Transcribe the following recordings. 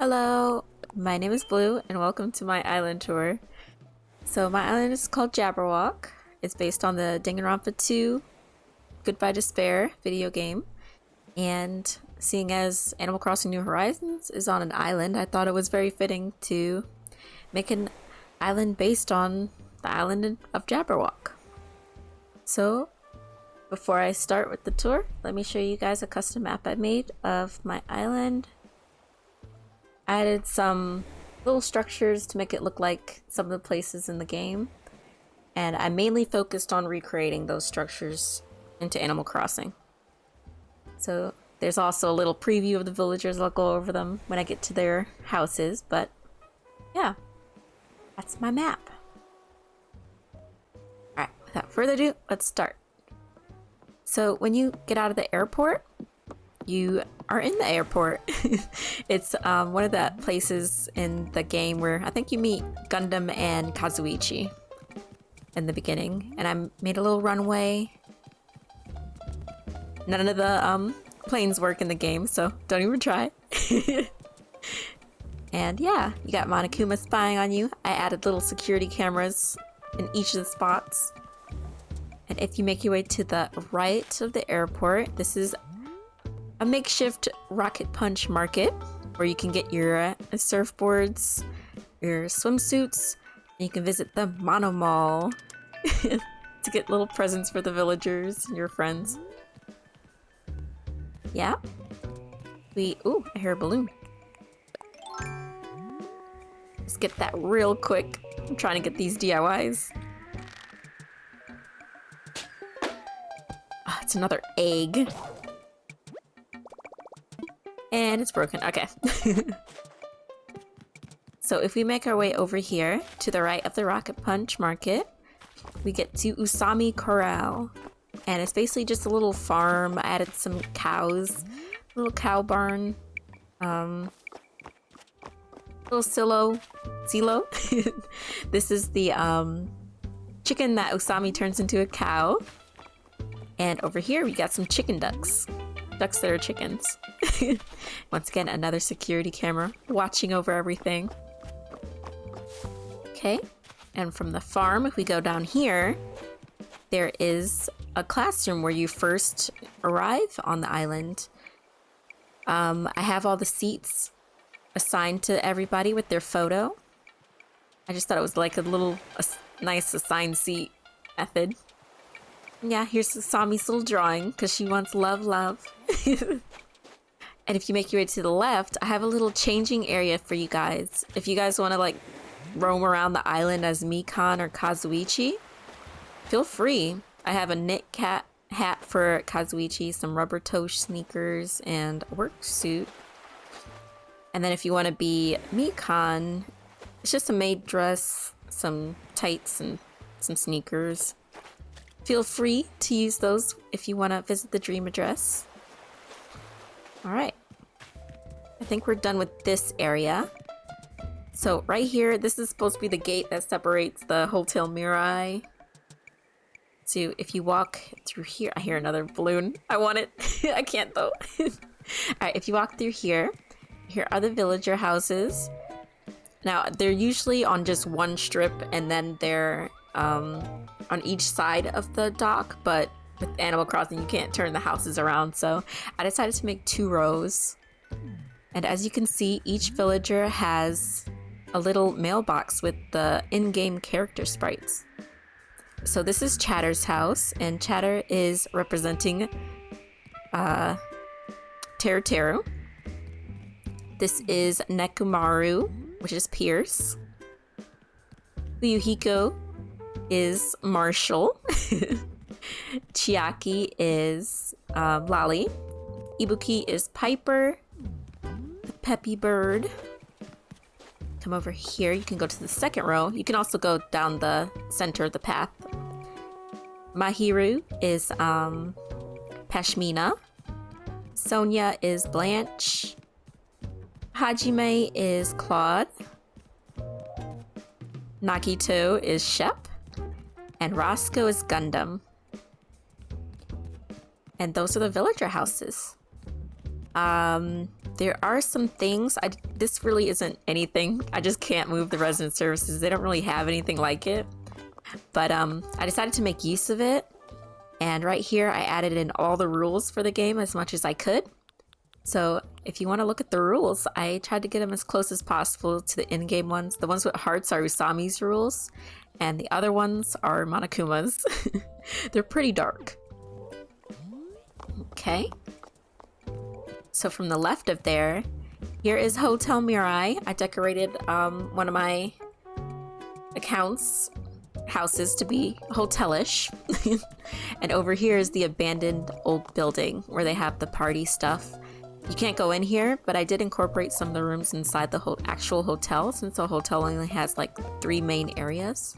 Hello, my name is Blue and welcome to my island tour. So my island is called Jabberwock. It's based on the Danganronpa 2 Goodbye Despair video game. And seeing as Animal Crossing New Horizons is on an island, I thought it was very fitting to make an island based on the island of Jabberwock. So before I start with the tour, let me show you guys a custom map I made of my island. I added some little structures to make it look like some of the places in the game, and I mainly focused on recreating those structures into Animal Crossing. So there's also a little preview of the villagers. I'll go over them when I get to their houses, but yeah, that's my map. Alright, without further ado, let's start. So when you get out of the airport, you are in the airport. It's one of the places in the game where I think you meet Gundam and Kazuichi in the beginning. And I made a little runway. None of the planes work in the game, so don't even try. And yeah, you got Monokuma spying on you. I added little security cameras in each of the spots. And if you make your way to the right of the airport, this is a makeshift rocket punch market where you can get your surfboards, your swimsuits, and you can visit the Mono Mall to get little presents for the villagers and your friends. Yeah. Ooh, I hear a balloon. Let's get that real quick. I'm trying to get these DIYs. Oh, it's another egg. And it's broken. Okay. So if we make our way over here to the right of the Rocket Punch Market, we get to Usami Corral. And it's basically just a little farm. I added some cows, a little cow barn, little silo. This is the chicken that Usami turns into a cow. And over here we got some chicken ducks. Ducks that are chickens. Once again, another security camera watching over everything. Okay, and from the farm, if we go down here, there is a classroom where you first arrive on the island. I have all the seats assigned to everybody with their photo. I just thought it was like a nice assigned seat method. Yeah, here's Sami's little drawing because she wants love. And if you make your way to the left, I have a little changing area for you guys. If you guys want to like roam around the island as Mikan or Kazuichi, feel free. I have a knit cat hat for Kazuichi, some rubber toe sneakers, and a work suit. And then if you want to be Mikan, it's just a maid dress, some tights, and some sneakers. Feel free to use those if you want to visit the dream address. Alright. I think we're done with this area. So right here, this is supposed to be the gate that separates the Hotel Mirai. So if you walk through here, I hear another balloon. I want it. I can't though. Alright, if you walk through here are the villager houses. Now, they're usually on just one strip and then they're on each side of the dock, but with Animal Crossing you can't turn the houses around, so I decided to make 2 rows. And as you can see, each villager has a little mailbox with the in-game character sprites. So this is Chatter's house, and Chatter is representing Teru. This is Nekumaru, which is Pierce. Fuyuhiko is Marshall. Chiaki is Lolly. Ibuki is Piper, the Peppy Bird. Come over here, you can go to the second row. You can also go down the center of the path. Mahiru is Pashmina. Sonia is Blanche. Hajime is Claude. Nagito is Shep. And Roscoe is Gundam. And those are the villager houses. There are some things. This really isn't anything. I just can't move the resident services. They don't really have anything like it. But I decided to make use of it. And right here, I added in all the rules for the game as much as I could. So if you want to look at the rules, I tried to get them as close as possible to the in-game ones. The ones with hearts are Usami's rules, and the other ones are Monokuma's. They're pretty dark. Okay. So from the left of there, here is Hotel Mirai. I decorated one of my houses to be hotelish. And over here is the abandoned old building where they have the party stuff. You can't go in here, but I did incorporate some of the rooms inside the actual hotel, since the hotel only has like 3 main areas.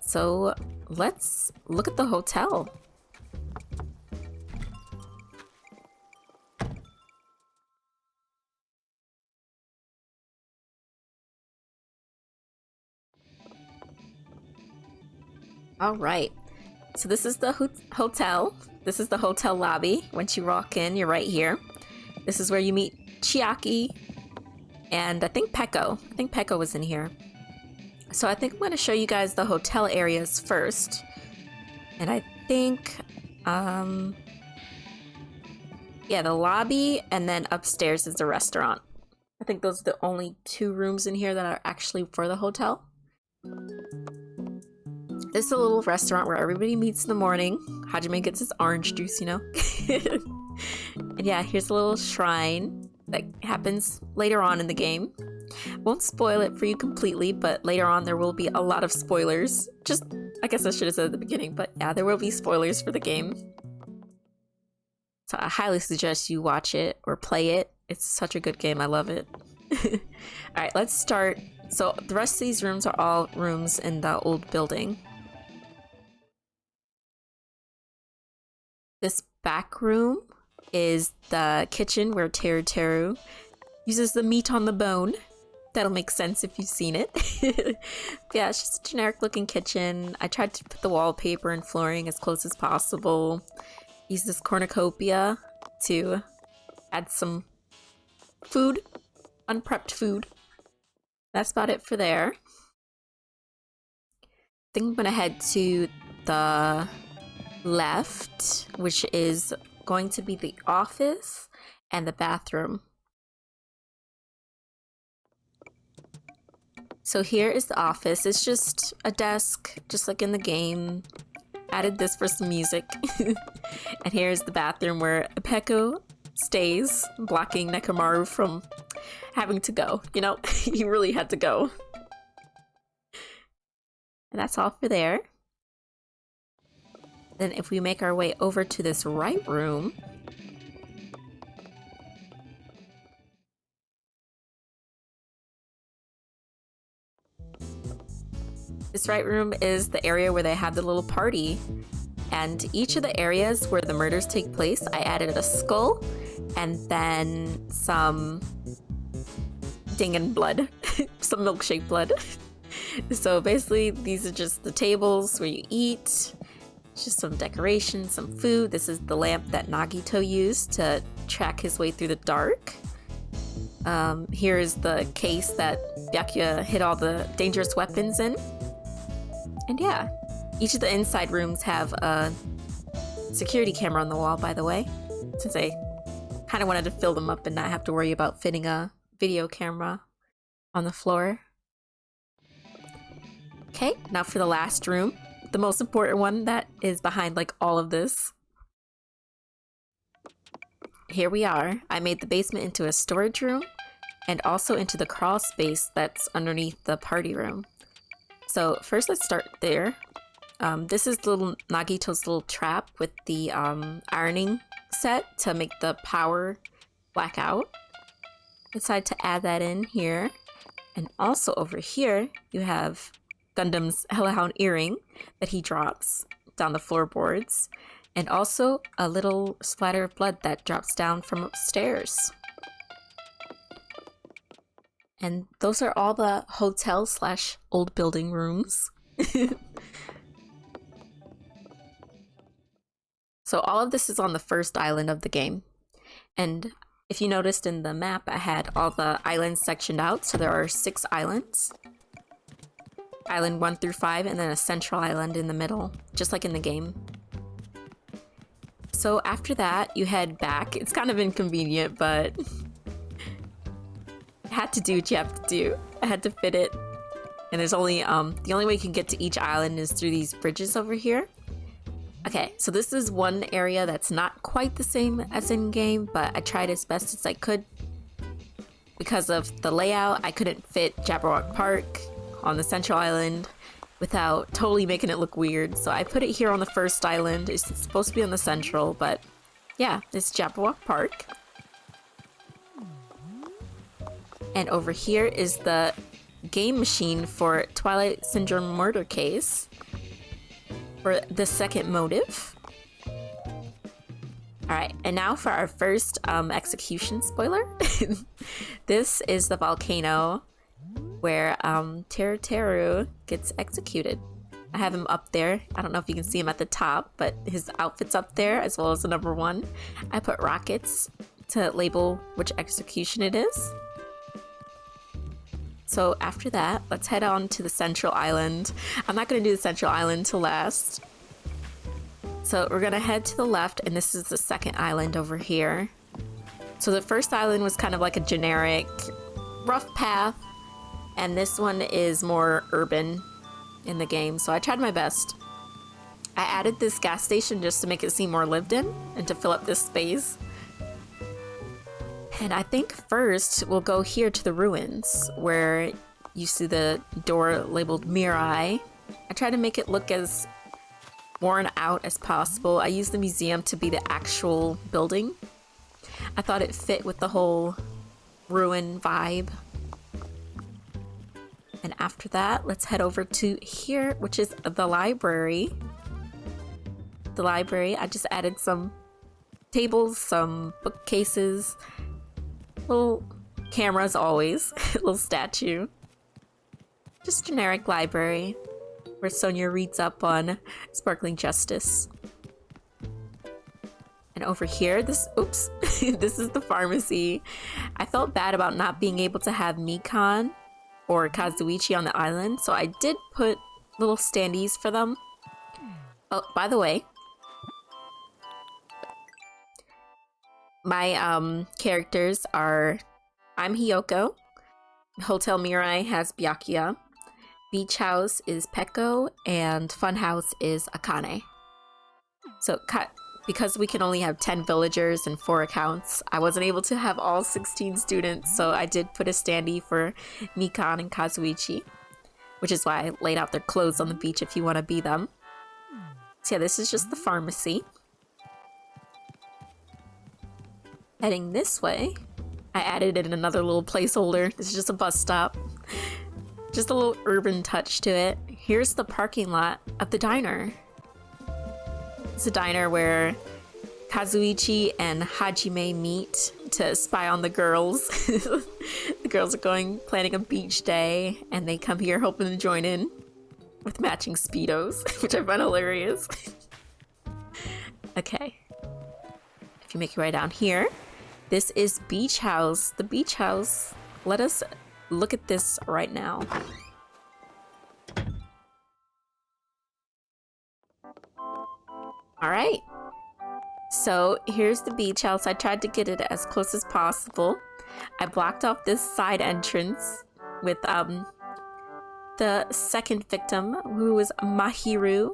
So let's look at the hotel. All right, so this is the hotel. This is the hotel lobby. Once you walk in, you're right here. This is where you meet Chiaki and I think Peko. I think Peko was in here. So I think I'm going to show you guys the hotel areas first. And I think, yeah, the lobby and then upstairs is the restaurant. I think those are the only 2 rooms in here that are actually for the hotel. This is a little restaurant where everybody meets in the morning. Hajime gets his orange juice, you know? And yeah, here's a little shrine that happens later on in the game. Won't spoil it for you completely, but later on there will be a lot of spoilers. Just, I guess I should have said at the beginning, but yeah, there will be spoilers for the game. So I highly suggest you watch it or play it. It's such a good game, I love it. Alright, let's start. So the rest of these rooms are all rooms in the old building. This back room is the kitchen where Teru Teru uses the meat on the bone. That'll make sense if you've seen it. Yeah, it's just a generic looking kitchen. I tried to put the wallpaper and flooring as close as possible. Use this cornucopia to add some food, unprepped food. That's about it for there. I think I'm gonna head to the left, which is going to be the office and the bathroom. So here is the office. It's just a desk, just like in the game. Added this for some music. And here's the bathroom where Peko stays, blocking Nekomaru from having to go. You know, he really had to go. And that's all for there. Then if we make our way over to this right room, this right room is the area where they have the little party. And each of the areas where the murders take place, I added a skull and then some Dangan blood, some milkshake blood. So basically these are just the tables where you eat. Just some decoration, some food. This is the lamp that Nagito used to track his way through the dark. Here is the case that Byakuya hid all the dangerous weapons in. And yeah, each of the inside rooms have a security camera on the wall, by the way, since I kind of wanted to fill them up and not have to worry about fitting a video camera on the floor. Okay, now for the last room. The most important one that is behind like all of this. Here we are. I made the basement into a storage room and also into the crawl space that's underneath the party room. So first let's start there. This is little Nagito's little trap with the ironing set to make the power black out. Decided to add that in here. And also over here you have Gundam's Hellhound earring that he drops down the floorboards, and also a little splatter of blood that drops down from upstairs. And those are all the hotel / old building rooms. So all of this is on the first island of the game. And If you noticed in the map, I had all the islands sectioned out, so there are 6 islands. Island 1 through 5, and then a central island in the middle, just like in the game. So after that, you head back. It's kind of inconvenient, but I had to do what you have to do. I had to fit it. And there's only, the only way you can get to each island is through these bridges over here. Okay, so this is one area that's not quite the same as in-game, but I tried as best as I could. Because of the layout, I couldn't fit Jabberwock Park on the central island without totally making it look weird. So I put it here on the first island. It's supposed to be on the central, but yeah, it's Jabberwock Park. And over here is the game machine for Twilight Syndrome murder case for the second motive. Alright, and now for our first execution spoiler. This is the volcano where Teru gets executed. I have him up there. I don't know if you can see him at the top, but his outfit's up there as well as the number 1. I put rockets to label which execution it is. So after that, let's head on to the central island. I'm not going to do the central island till last. So we're going to head to the left, and this is the second island over here. So the first island was kind of like a generic rough path, and this one is more urban in the game, so I tried my best. I added this gas station just to make it seem more lived in and to fill up this space. And I think first we'll go here to the ruins where you see the door labeled Mirai. I tried to make it look as worn out as possible. I used the museum to be the actual building. I thought it fit with the whole ruin vibe. And after that, let's head over to here, which is the library. The library, I just added some tables, some bookcases, little cameras always, little statue. Just generic library where Sonia reads up on Sparkling Justice. And over here, this is the pharmacy. I felt bad about not being able to have Mikan or Kazuichi on the island, so I did put little standees for them. Oh, by the way, my characters are, I'm Hiyoko, Hotel Mirai has Byakuya, Beach House is Peko, and Funhouse is Akane. So because we can only have 10 villagers and 4 accounts, I wasn't able to have all 16 students, so I did put a standee for Mikan and Kazuichi, which is why I laid out their clothes on the beach if you want to be them. So yeah, this is just the pharmacy. Heading this way, I added in another little placeholder. This is just a bus stop. Just a little urban touch to it. Here's the parking lot of the diner. It's a diner where Kazuichi and Hajime meet to spy on the girls. The girls are planning a beach day, and they come here hoping to join in with matching Speedos, which I find hilarious. Okay. If you make your way down here, this is Beach House. The Beach House. Let us look at this right now. All right. So here's the beach house. I tried to get it as close as possible. I blocked off this side entrance with the second victim, who was Mahiru.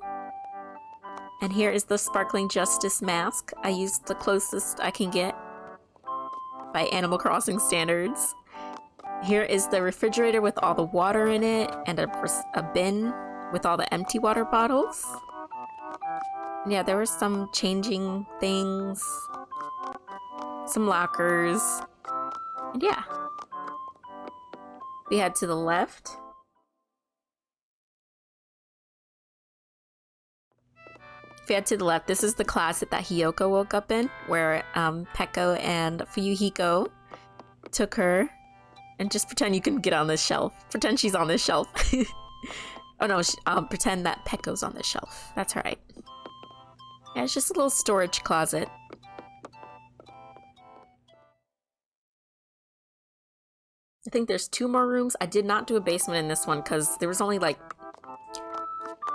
And here is the Sparkling Justice mask. I used the closest I can get by Animal Crossing standards. Here is the refrigerator with all the water in it, and a bin with all the empty water bottles. And yeah, there were some changing things, some lockers, and yeah. We head to the left. If you head to the left, this is the closet that Hiyoko woke up in, where Peko and Fuyuhiko took her. And just pretend you can get on this shelf. Pretend she's on this shelf. Oh no, pretend that Peko's on this shelf. That's right. Yeah, it's just a little storage closet. I think there's 2 more rooms. I did not do a basement in this one because there was only like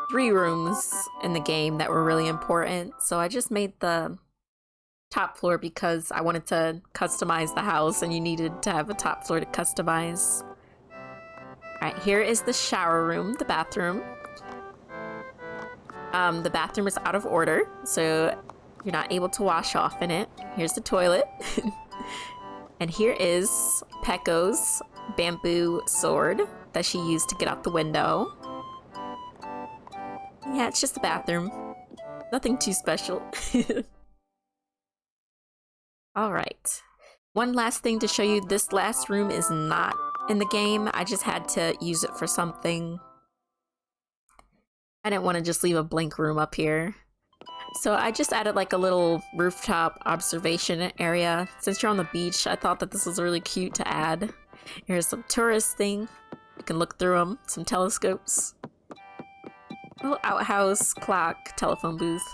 3 rooms in the game that were really important. So I just made the top floor because I wanted to customize the house and you needed to have a top floor to customize. Alright, here is the shower room, the bathroom. The bathroom is out of order, so you're not able to wash off in it. Here's the toilet. And here is Pecco's bamboo sword that she used to get out the window. Yeah, it's just the bathroom. Nothing too special. Alright. One last thing to show you. This last room is not in the game. I just had to use it for something. I didn't want to just leave a blank room up here. So I just added like a little rooftop observation area. Since you're on the beach, I thought that this was really cute to add. Here's some tourist thing. You can look through them. Some telescopes. Little outhouse, clock, telephone booth.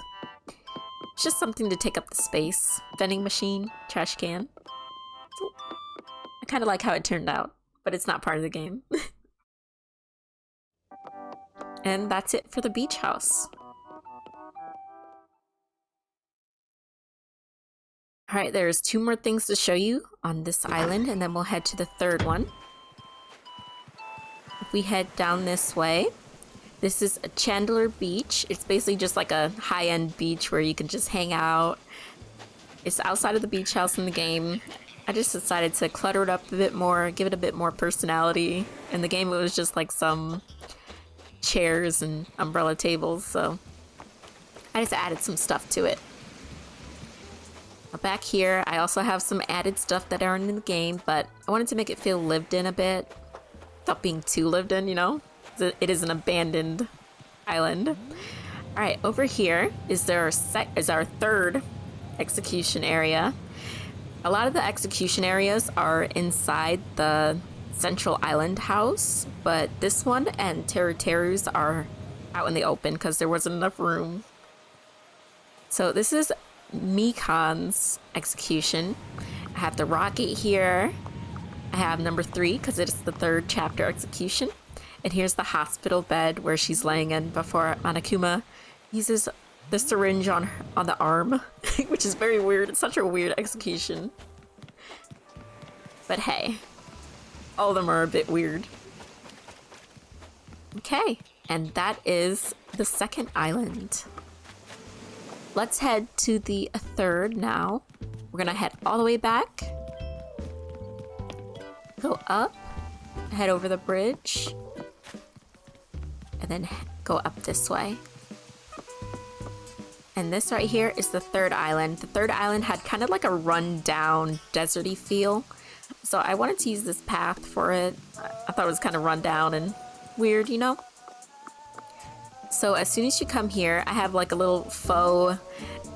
It's just something to take up the space. Vending machine, trash can. I kind of like how it turned out, but it's not part of the game. And that's it for the beach house. Alright, there's 2 more things to show you on this island, and then we'll head to the 3rd one. If we head down this way, this is a Chandler Beach. It's basically just like a high-end beach where you can just hang out. It's outside of the beach house in the game. I just decided to clutter it up a bit more, give it a bit more personality. In the game, it was just like some chairs and umbrella tables, so I just added some stuff to it. Back here, I also have some added stuff that aren't in the game, but I wanted to make it feel lived in a bit, without being too lived in, you know? It is an abandoned island. Alright, over here is our 3rd execution area. A lot of the execution areas are inside the central island house, but this one and Teru Teru's are out in the open because there wasn't enough room. So this is Mikan's execution. I have the rocket here. I have number 3 because it's the 3rd chapter execution. And here's the hospital bed where she's laying in before Monokuma uses the syringe on the arm, which is very weird. It's such a weird execution. But hey, all of them are a bit weird. Okay, and that is the 2nd island. Let's head to the 3rd now. We're gonna head all the way back. Go up, head over the bridge, and then go up this way. And this right here is the 3rd island. The 3rd island had kind of like a run-down, deserty feel. So I wanted to use this path for it. I thought it was kind of run down and weird, you know? So as soon as you come here, I have like a little faux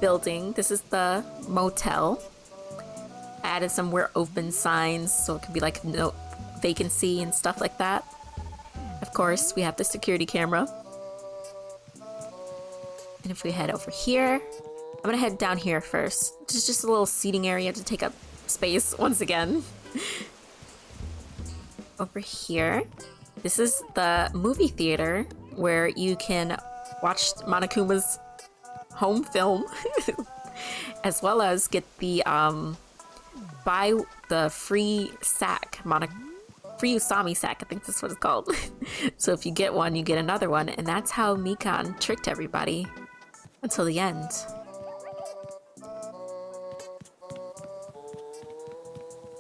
building. This is the motel. I added some "we're open" signs so it could be like no vacancy and stuff like that. Of course, we have the security camera. And if we head over here, I'm gonna head down here first. Just a little seating area to take up space once again. Over here, this is the movie theater where you can watch Monokuma's home film, as well as get the buy the free sack, free Usami sack, I think that's what it's called. So if you get one, you get another one, and that's how Mikan tricked everybody until the end.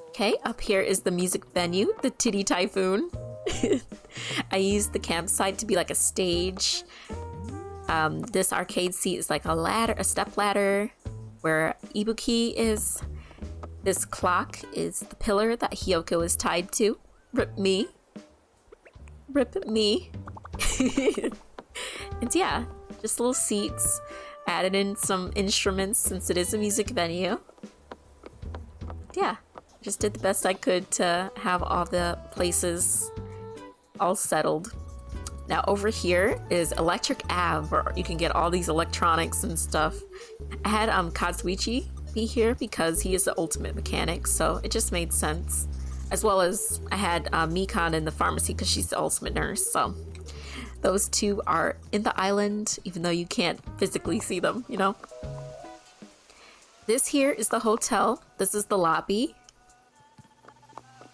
Okay, up here is the music venue, the Titty Typhoon. I used the campsite to be like a stage. This arcade seat is like a step ladder where Ibuki is. This clock is the pillar that Hiyoko is tied to. Rip me. Rip me. And yeah, just little seats. Added in some instruments since it is a music venue. Yeah, just did the best I could to have all the places all settled. Now over here is Electric Ave, where you can get all these electronics and stuff. I had Kazuichi be here because he is the ultimate mechanic, so it just made sense. As well as I had Mikan in the pharmacy because she's the ultimate nurse. So those two are in the island, even though you can't physically see them, you know? This here is the hotel. This is the lobby.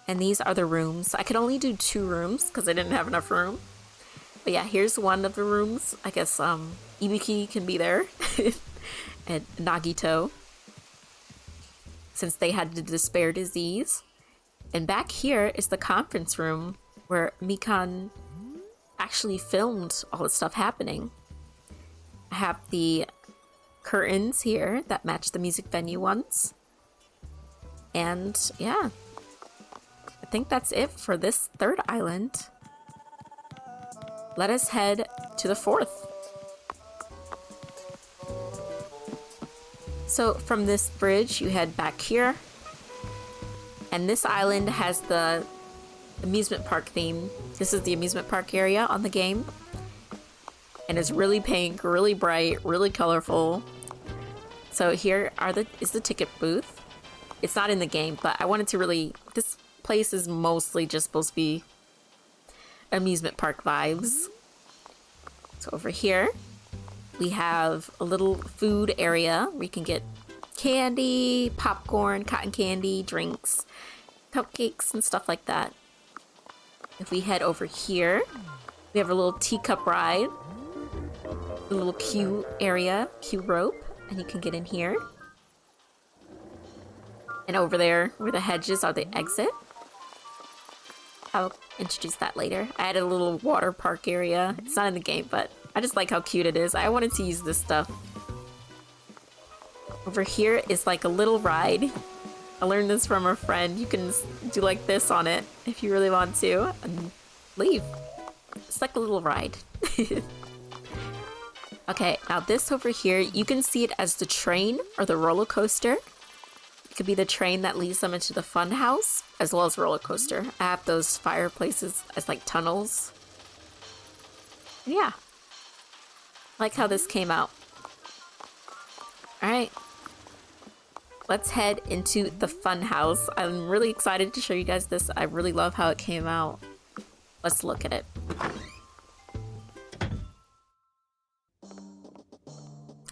And these are the rooms. I could only do 2 rooms because I didn't have enough room. But yeah, here's one of the rooms. I guess Ibuki can be there. And Nagito. Since they had the despair disease. And back here is the conference room where Mikan actually filmed all the stuff happening. I have the curtains here that match the music venue ones. And yeah, I think that's it for this 3rd island. Let us head to the 4th. So from this bridge, you head back here. And this island has the amusement park theme. This is the amusement park area on the game. And it's really pink, really bright, really colorful. So here is the ticket booth. It's not in the game, but I wanted to really... This place is mostly just supposed to be amusement park vibes. So over here, we have a little food area where you can get candy, popcorn, cotton candy, drinks, cupcakes, and stuff like that. If we head over here, we have a little teacup ride, a little queue area, queue rope, and you can get in here. And over there, where the hedges are the exit. I'll introduce that later. I added a little water park area. It's not in the game, but I just like how cute it is. I wanted to use this stuff. Over here is like a little ride. I learned this from a friend. You can do like this on it if you really want to and leave. It's like a little ride. Okay, now this over here, you can see it as the train or the roller coaster. It could be the train that leads them into the fun house, as well as roller coaster. I have those fireplaces as like tunnels. Yeah. I like how this came out. Alright. Let's head into the fun house. I'm really excited to show you guys this. I really love how it came out. Let's look at it.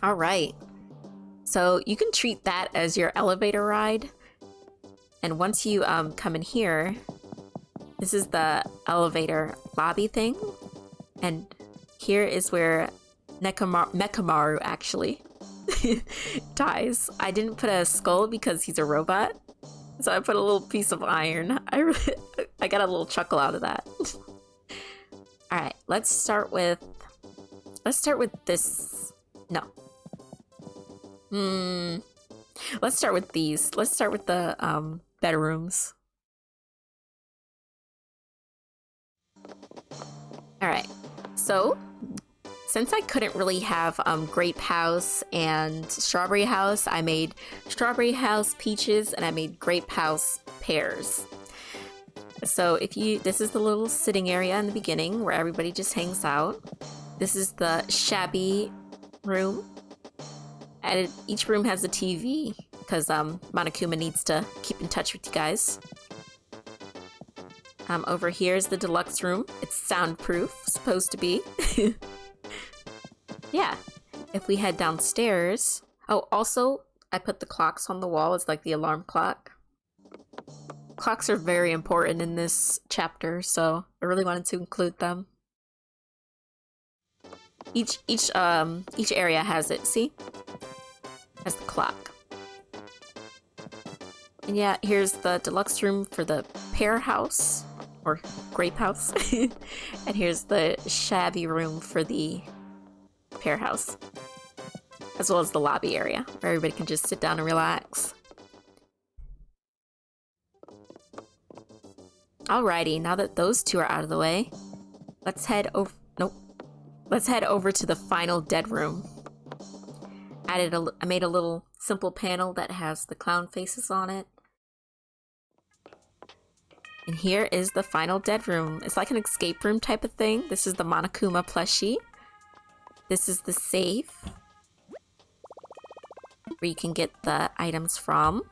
Alright. So you can treat that as your elevator ride. And once you come in here, this is the elevator lobby thing. And here is where Mekamaru actually dies. I didn't put a skull because he's a robot. So I put a little piece of iron. I got a little chuckle out of that. Alright, let's start with this. No. Let's start with these. Let's start with the bedrooms. Alright, so since I couldn't really have Grape House and Strawberry House, I made Strawberry House Peaches and I made Grape House Pears. So this is the little sitting area in the beginning where everybody just hangs out. This is the shabby room. And each room has a TV because Monokuma needs to keep in touch with you guys. Over here is the deluxe room. It's soundproof, supposed to be. Yeah. If we head downstairs... Oh, also, I put the clocks on the wall. It's like the alarm clock. Clocks are very important in this chapter, so I really wanted to include them. Each area has it, see? Has the clock. And yeah, here's the deluxe room for the pear house, or grape house. And here's the shabby room for the pear house. As well as the lobby area, where everybody can just sit down and relax. Alrighty, now that those two are out of the way, let's head over... Nope. Let's head over to the final dead room. I made a little simple panel that has the clown faces on it. And here is the final dead room. It's like an escape room type of thing. This is the Monokuma plushie. This is the safe, where you can get the items from.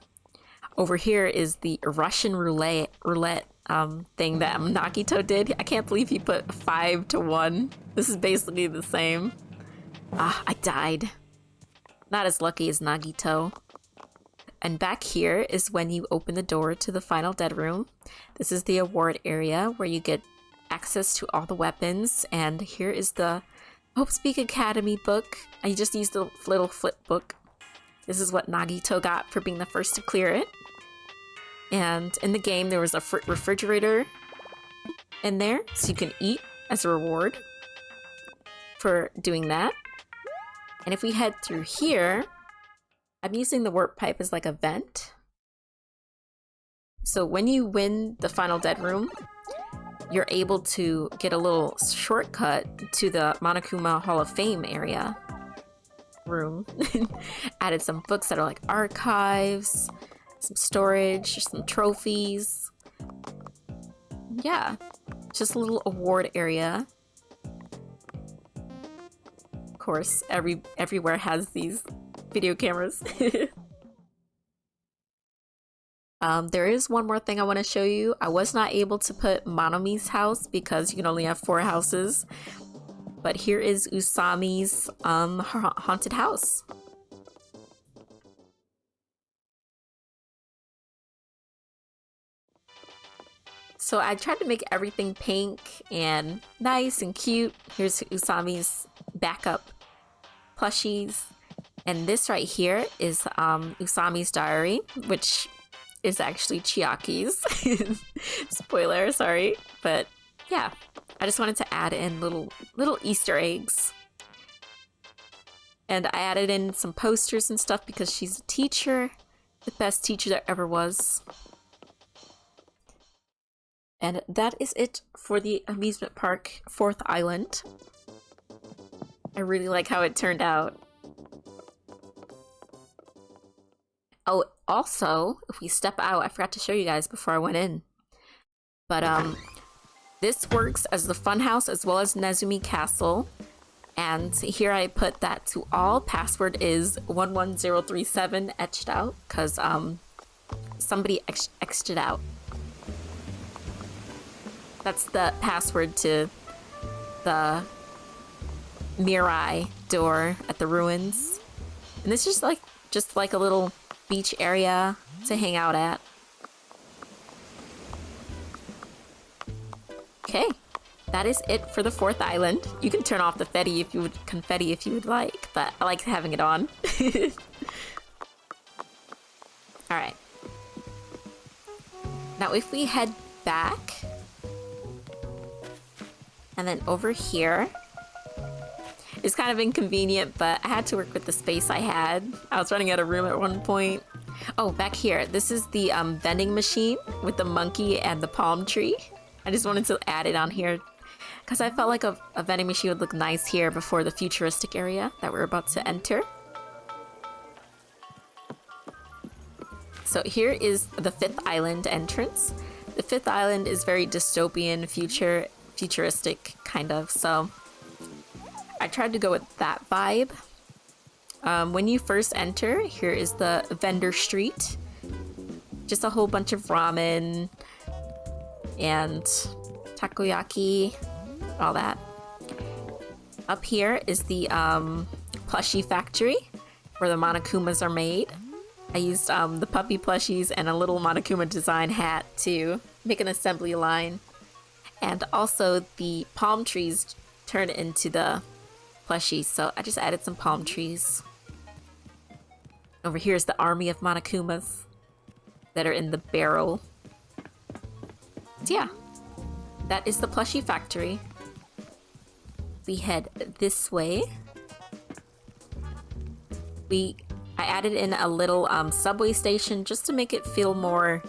Over here is the Russian roulette roulette thing that Nagito did. I can't believe he put 5 to 1. This is basically the same. Ah, I died. Not as lucky as Nagito. And back here is when you open the door to the final dead room. This is the award area where you get access to all the weapons. And here is the Hope Speak Academy book. I just used the little flip book. This is what Nagito got for being the first to clear it. And in the game, there was a refrigerator in there, so you can eat as a reward for doing that. And if we head through here, I'm using the warp pipe as like a vent. So when you win the final dead room, you're able to get a little shortcut to the Monokuma Hall of Fame area room. Added some books that are like archives, some storage, some trophies. Yeah, just a little award area. Of course, everywhere has these video cameras. There is one more thing I want to show you. I was not able to put Monomi's house because you can only have 4 houses. But here is Usami's haunted house. So I tried to make everything pink and nice and cute. Here's Usami's backup plushies. And this right here is Usami's diary, which is actually Chiaki's. Spoiler, sorry. But yeah, I just wanted to add in little Easter eggs. And I added in some posters and stuff because she's a teacher, the best teacher there ever was. And that is it for the amusement park 4th Island. I really like how it turned out. Oh, also, if we step out, I forgot to show you guys before I went in. But this works as the funhouse as well as Nezumi Castle. And here I put that to all. Password is 11037 etched out because somebody etched it out. That's the password to the Mirai door at the ruins. And this is just like a little beach area to hang out at. Okay, that is it for the 4th Island. You can turn off the confetti if you would like, but I like having it on. Alright. Now if we head back, and then over here, it's kind of inconvenient, but I had to work with the space I had. I was running out of room at one point. Oh, back here, this is the vending machine with the monkey and the palm tree. I just wanted to add it on here because I felt like a vending machine would look nice here before the futuristic area that we're about to enter. So here is the 5th Island entrance. The 5th Island is very dystopian, futuristic kind of, so I tried to go with that vibe. When you first enter, here is the vendor street. Just a whole bunch of ramen and takoyaki, all that. Up here is the plushie factory where the Monokumas are made. I used the puppy plushies and a little Monokuma design hat to make an assembly line. And also the palm trees turn into the plushies, so I just added some palm trees. Over here is the army of Monokumas that are in the barrel. So yeah, that is the plushie factory. We head this way. I added in a little subway station just to make it feel more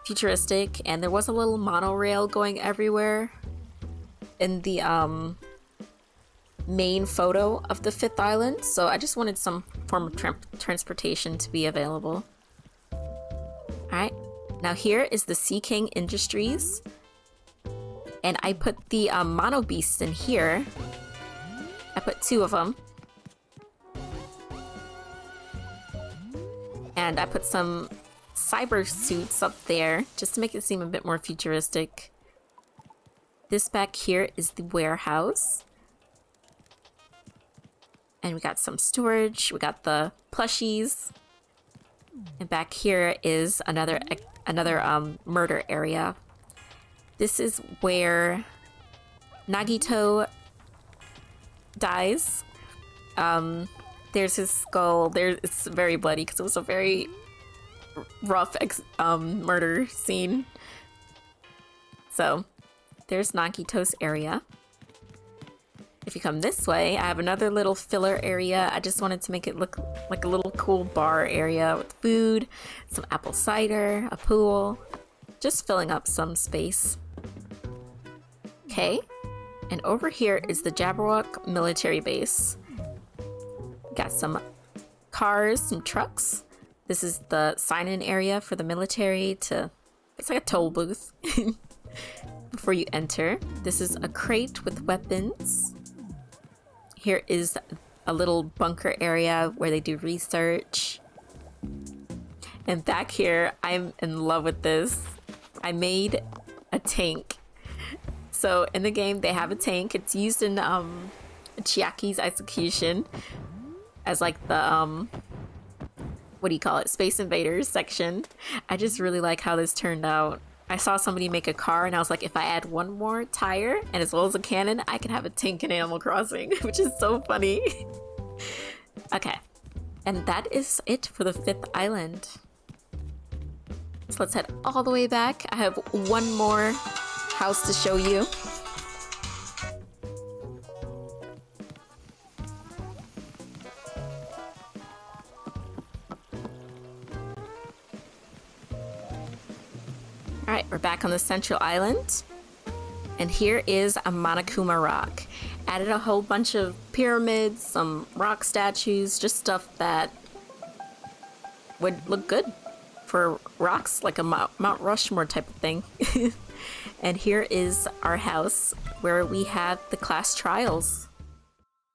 futuristic, and there was a little monorail going everywhere in the main photo of the 5th Island, so I just wanted some form of transportation to be available. Alright, now here is the Sea King Industries, and I put the Mono Beasts in here. I put 2 of them. And I put some cyber suits up there, just to make it seem a bit more futuristic. This back here is the warehouse. And we got some storage, we got the plushies. And back here is another murder area. This is where Nagito dies. There's his skull. It's very bloody because it was a very rough murder scene. So there's Nagito's area. If you come this way, I have another little filler area. I just wanted to make it look like a little cool bar area with food, some apple cider, a pool, just filling up some space. Okay, and over here is the Jabberwock military base. Got some cars, some trucks. This is the sign-in area for the military it's like a toll booth before you enter. This is a crate with weapons. Here is a little bunker area where they do research. And back here, I'm in love with this. I made a tank. So in the game, they have a tank. It's used in Chiaki's execution as like the, what do you call it? Space Invaders section. I just really like how this turned out. I saw somebody make a car and I was like, if I add one more tire and as well as a cannon, I can have a tank in Animal Crossing, which is so funny. Okay, and that is it for the 5th island. So let's head all the way back. I have one more house to show you. Alright, we're back on the central island. And here is a Monokuma rock. Added a whole bunch of pyramids, some rock statues, just stuff that would look good for rocks, like a Mount Rushmore type of thing. And here is our house where we have the class trials.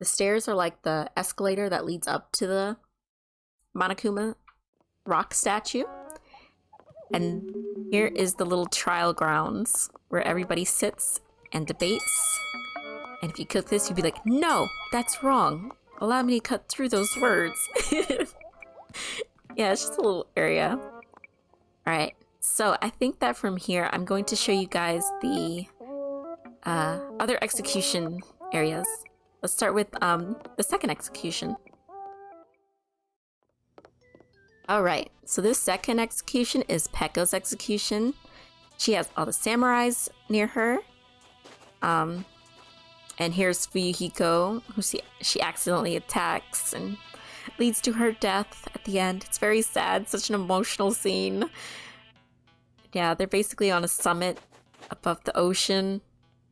The stairs are like the escalator that leads up to the Monokuma rock statue. And here is the little trial grounds where everybody sits and debates. And if you click this, you'd be like, no, that's wrong. Allow me to cut through those words. Yeah, it's just a little area. All right, so I think that from here, I'm going to show you guys the other execution areas. Let's start with the second execution. Alright, so this second execution is Pekko's execution. She has all the samurais near her. And here's Fuyuhiko, who she accidentally attacks and leads to her death at the end. It's very sad, such an emotional scene. Yeah, they're basically on a summit above the ocean.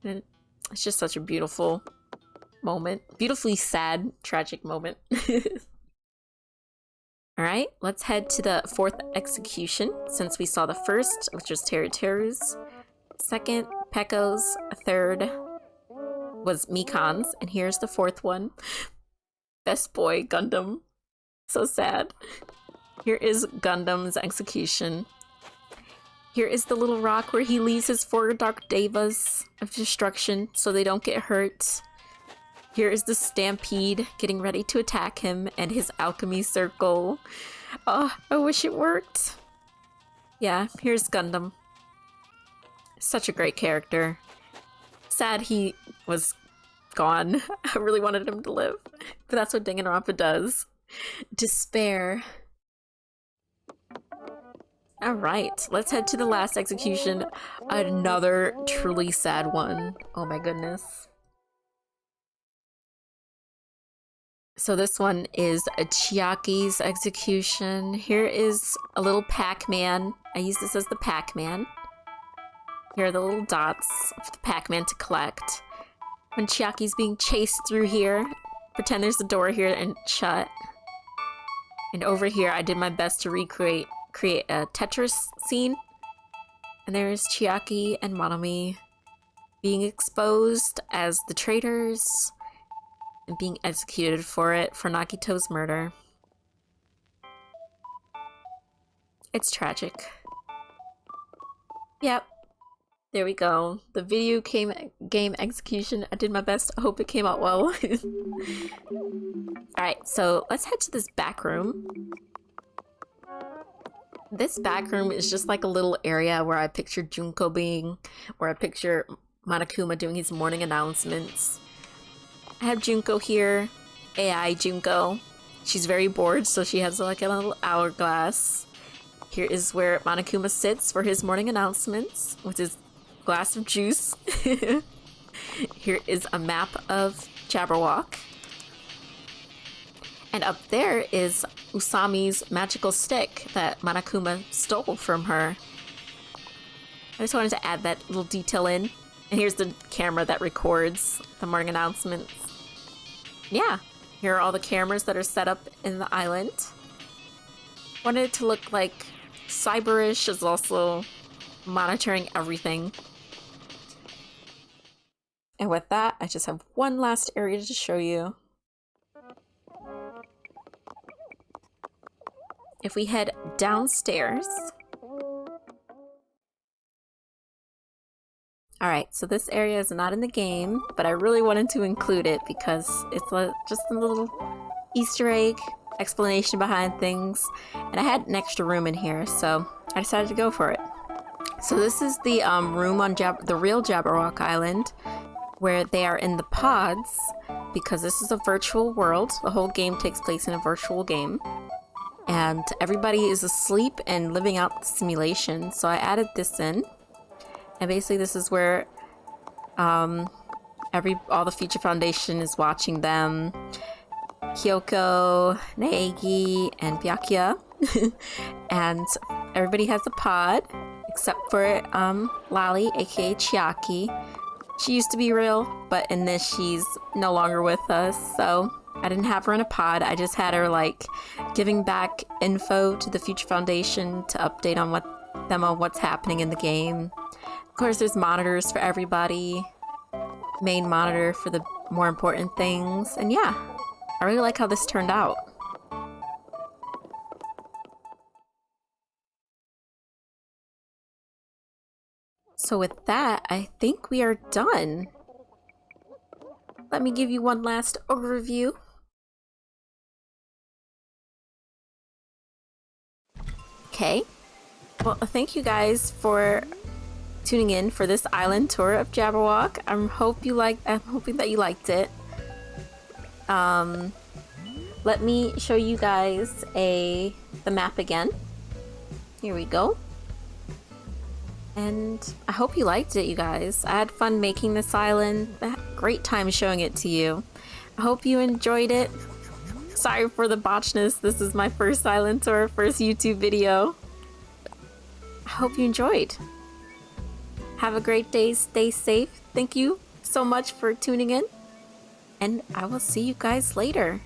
And it's just such a beautiful moment. Beautifully sad, tragic moment. Alright, let's head to the 4th execution, since we saw the first, which was Teru's, second, Pekko's, third was Mikan's, and here's the 4th one. Best boy, Gundam. So sad. Here is Gundam's execution. Here is the little rock where he leaves his 4 dark devas of destruction so they don't get hurt. Here is the Stampede getting ready to attack him and his alchemy circle. Oh, I wish it worked. Yeah, here's Gundam. Such a great character. Sad he was gone. I really wanted him to live. But that's what Danganronpa does. Despair. Alright, let's head to the last execution. Another truly sad one. Oh my goodness. So this one is a Chiaki's execution. Here is a little Pac-Man. I use this as the Pac-Man. Here are the little dots for the Pac-Man to collect. When Chiaki's being chased through here, pretend there's a door here and shut. And over here, I did my best to create a Tetris scene. And there's Chiaki and Monomi being exposed as the traitors and being executed for Nagito's murder. It's tragic. Yep. There we go. The video game execution. I did my best. I hope it came out well. Alright, so let's head to this back room. This back room is just like a little area where I picture Junko being, where I picture Monokuma doing his morning announcements. I have Junko here, AI Junko. She's very bored, so she has like a little hourglass. Here is where Monokuma sits for his morning announcements with his glass of juice. Here is a map of Jabberwock. And up there is Usami's magical stick that Monokuma stole from her. I just wanted to add that little detail in. And here's the camera that records the morning announcements. Yeah, here are all the cameras that are set up in the island. Wanted it to look like Cyberish is also monitoring everything. And with that, I just have one last area to show you. If we head downstairs. Alright, so this area is not in the game, but I really wanted to include it because it's just a little Easter egg explanation behind things. And I had an extra room in here, so I decided to go for it. So this is the room on the real Jabberwock Island, where they are in the pods, because this is a virtual world. The whole game takes place in a virtual game. And everybody is asleep and living out the simulation, so I added this in. And basically this is where all the Future Foundation is watching them. Kyoko, Naegi, and Byakuya. And everybody has a pod, except for Lali, aka Chiaki. She used to be real, but in this she's no longer with us, so I didn't have her in a pod. I just had her like giving back info to the Future Foundation to update on what's happening in the game. Of course, there's monitors for everybody. Main monitor for the more important things. And yeah, I really like how this turned out. So with that, I think we are done. Let me give you one last overview. Okay. Well, thank you guys for tuning in for this island tour of Jabberwock. I'm hoping that you liked it. Let me show you guys the map again. Here we go. And I hope you liked it, you guys. I had fun making this island. I had a great time showing it to you. I hope you enjoyed it. Sorry for the botchness. This is my first island tour, first YouTube video. I hope you enjoyed. Have a great day. Stay safe. Thank you so much for tuning in. And I will see you guys later.